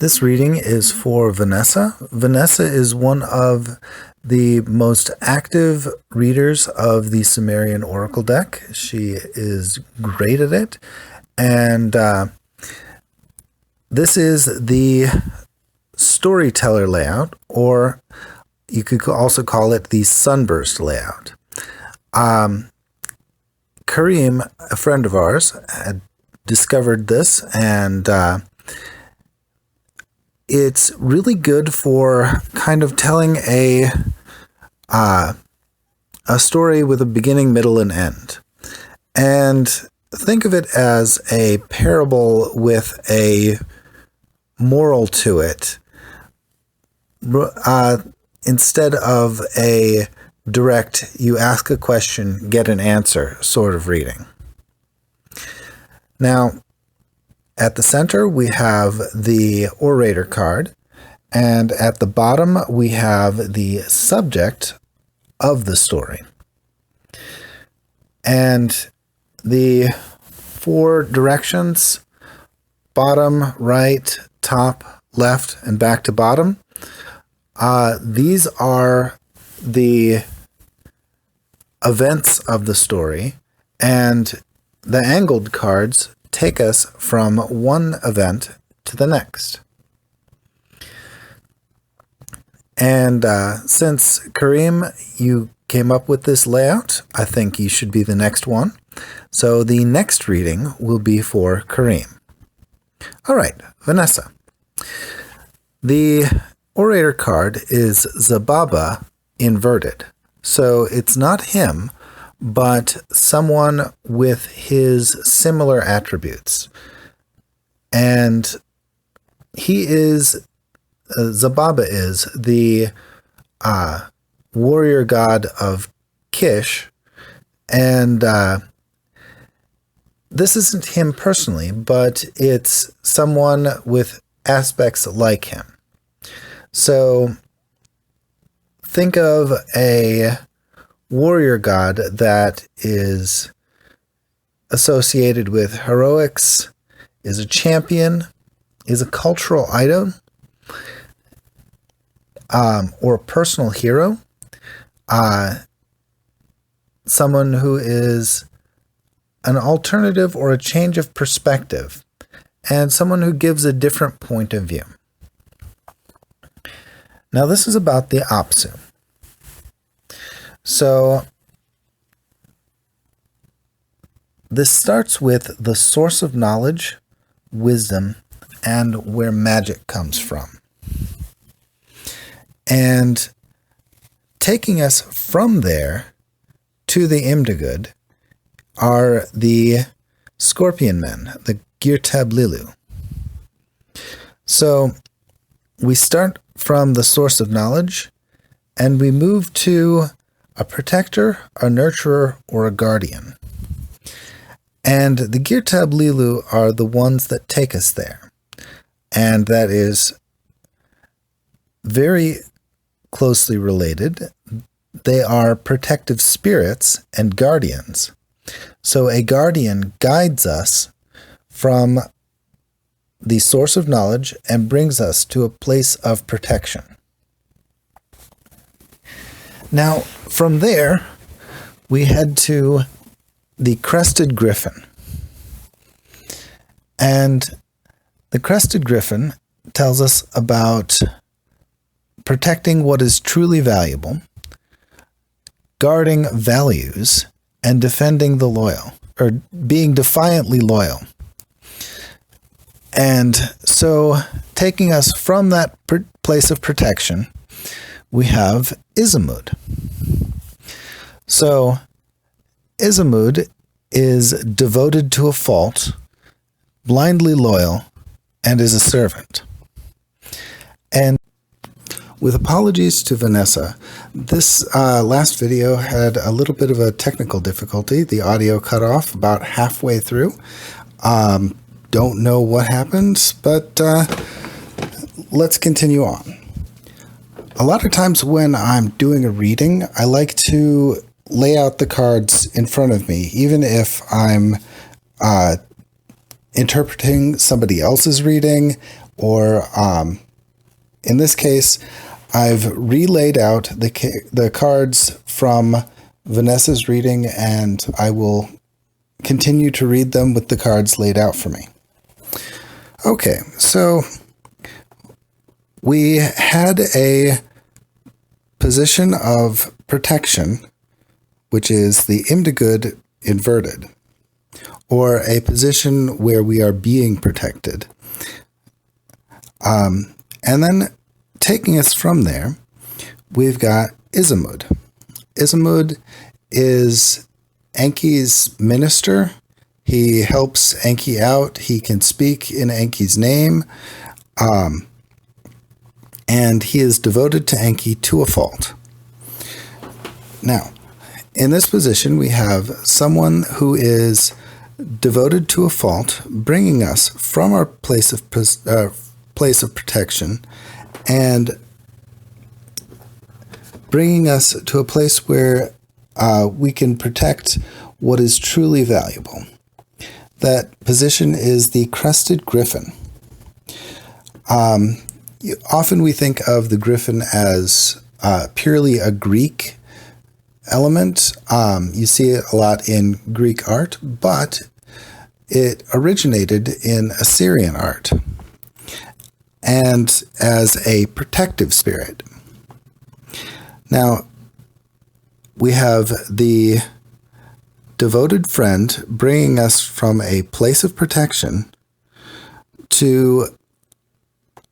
This reading is for Vanessa. Vanessa is one of the most active readers of the Sumerian Oracle deck. She is great at it. And this is the storyteller layout, or you could also call it the Sunburst layout. Qerim, a friend of ours, had discovered this, and it's really good for kind of telling a story with a beginning, middle, and end. And think of it as a parable with a moral to it, instead of a direct, you ask a question, get an answer sort of reading. Now, at the center, we have the orator card, and at the bottom, we have the subject of the story. And the four directions, bottom, right, top, left, and back to bottom, these are the events of the story, and the angled cards take us from one event to the next. And since Qerim, you came up with this layout, I think you should be the next one. So the next reading will be for Qerim. All right, Vanessa. The orator card is Zababa inverted. So it's not him, but someone with his similar attributes. And he is, Zababa is the warrior god of Kish. And this isn't him personally, but it's someone with aspects like him. So think of a warrior god that is associated with heroics, is a champion, is a cultural item, or a personal hero, someone who is an alternative or a change of perspective, and someone who gives a different point of view. Now this is about the Apsu. So this starts with the source of knowledge, wisdom, and where magic comes from. And taking us from there to the Imdagud are the Scorpion Men, the Qerim. So we start from the source of knowledge, and we move to a protector, a nurturer, or a guardian. And the Qerim are the ones that take us there. And that is very closely related. They are protective spirits and guardians. So a guardian guides us from the source of knowledge and brings us to a place of protection. Now, from there, we head to the Crested Griffin. And the Crested Griffin tells us about protecting what is truly valuable, guarding values, and defending the loyal, or being defiantly loyal. And so, taking us from that place of protection, we have Izamud. So, Izamud is devoted to a fault, blindly loyal, and is a servant. And with apologies to Vanessa, this last video had a little bit of a technical difficulty. The audio cut off about halfway through. Don't know what happened, but let's continue on. A lot of times when I'm doing a reading, I like to lay out the cards in front of me, even if I'm interpreting somebody else's reading, or in this case, I've relayed out the cards from Vanessa's reading, and I will continue to read them with the cards laid out for me. Okay, so we had a position of protection, which is the Imdagud inverted, or a position where we are being protected. And then taking us from there, we've got Izamud. Izamud is Enki's minister. He helps Enki out. He can speak in Enki's name. And he is devoted to Enki to a fault. Now, in this position, we have someone who is devoted to a fault, bringing us from our place of protection and bringing us to a place where we can protect what is truly valuable. That position is the crested griffin. Often we think of the griffin as purely a Greek element. You see it a lot in Greek art, but it originated in Assyrian art and as a protective spirit. Now, we have the devoted friend bringing us from a place of protection to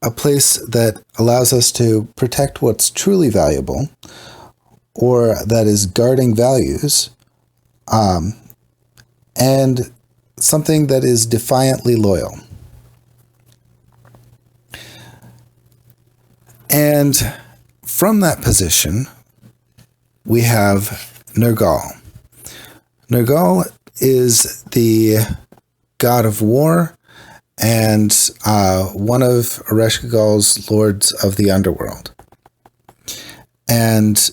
a place that allows us to protect what's truly valuable, or that is guarding values, and something that is defiantly loyal. And from that position, we have Nergal. Nergal is the god of war and one of Ereshkigal's lords of the underworld. And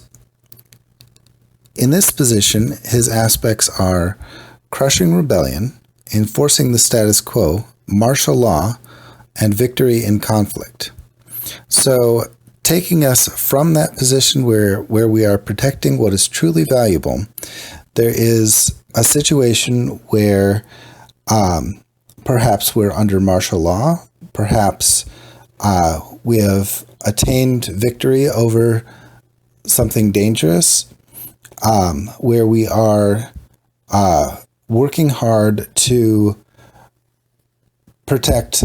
in this position, his aspects are crushing rebellion, enforcing the status quo, martial law, and victory in conflict. So, taking us from that position where we are protecting what is truly valuable, there is a situation where perhaps we're under martial law, perhaps we have attained victory over something dangerous, where we are working hard to protect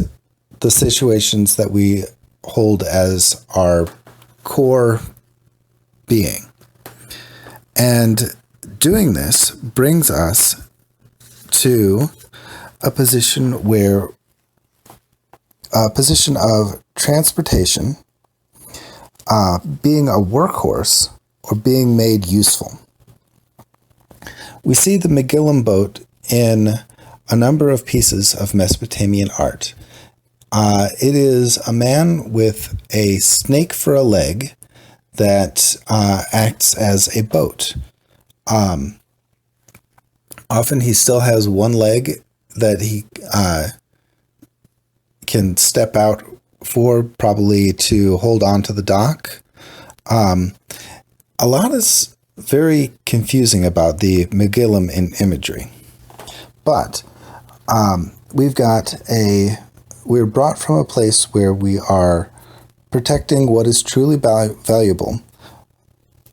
the situations that we hold as our core being. And doing this brings us to a position of transportation, being a workhorse, or being made useful. We see the Megillim boat in a number of pieces of Mesopotamian art. It is a man with a snake for a leg that acts as a boat. Often he still has one leg that he can step out for, probably to hold on to the dock. A lot is very confusing about the Megillim in imagery. But we're brought from a place where we are protecting what is truly valuable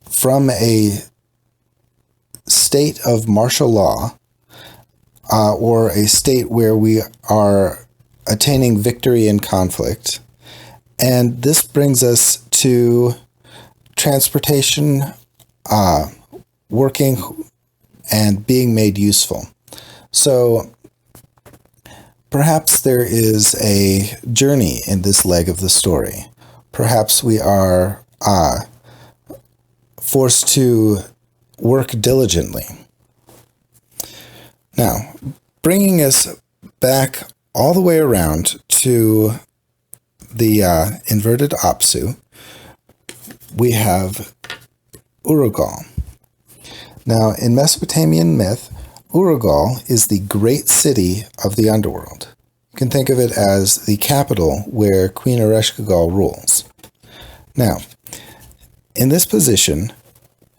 from a state of martial law, or a state where we are attaining victory in conflict. And this brings us to transportation, working and being made useful. So perhaps there is a journey in this leg of the story. Perhaps we are forced to work diligently. Now, bringing us back all the way around to the inverted Apsu, we have Urugal. Now, in Mesopotamian myth, Urugal is the great city of the underworld. can think of it as the capital where Queen Ereshkigal rules. Now, in this position,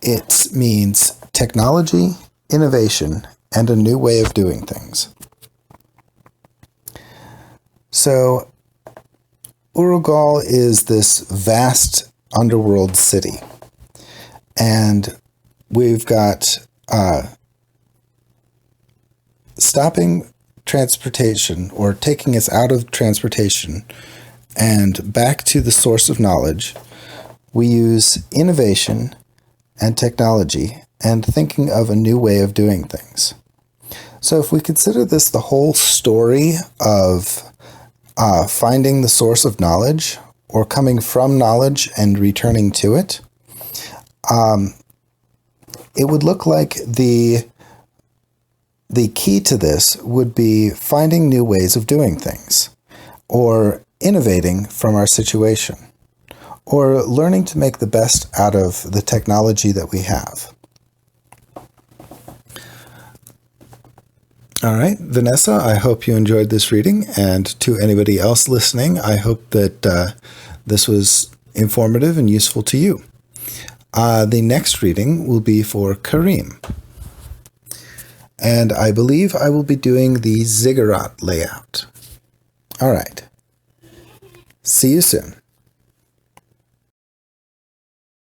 it means technology, innovation, and a new way of doing things. So, Urugal is this vast underworld city, and we've got stopping transportation, or taking us out of transportation and back to the source of knowledge. We use innovation and technology and thinking of a new way of doing things. So if we consider this the whole story of finding the source of knowledge, or coming from knowledge and returning to it, it would look like the key to this would be finding new ways of doing things, or innovating from our situation, or learning to make the best out of the technology that we have. All right, Vanessa, I hope you enjoyed this reading, and to anybody else listening, I hope that this was informative and useful to you. The next reading will be for Qerim, and I believe I will be doing the ziggurat layout. All right, see you soon.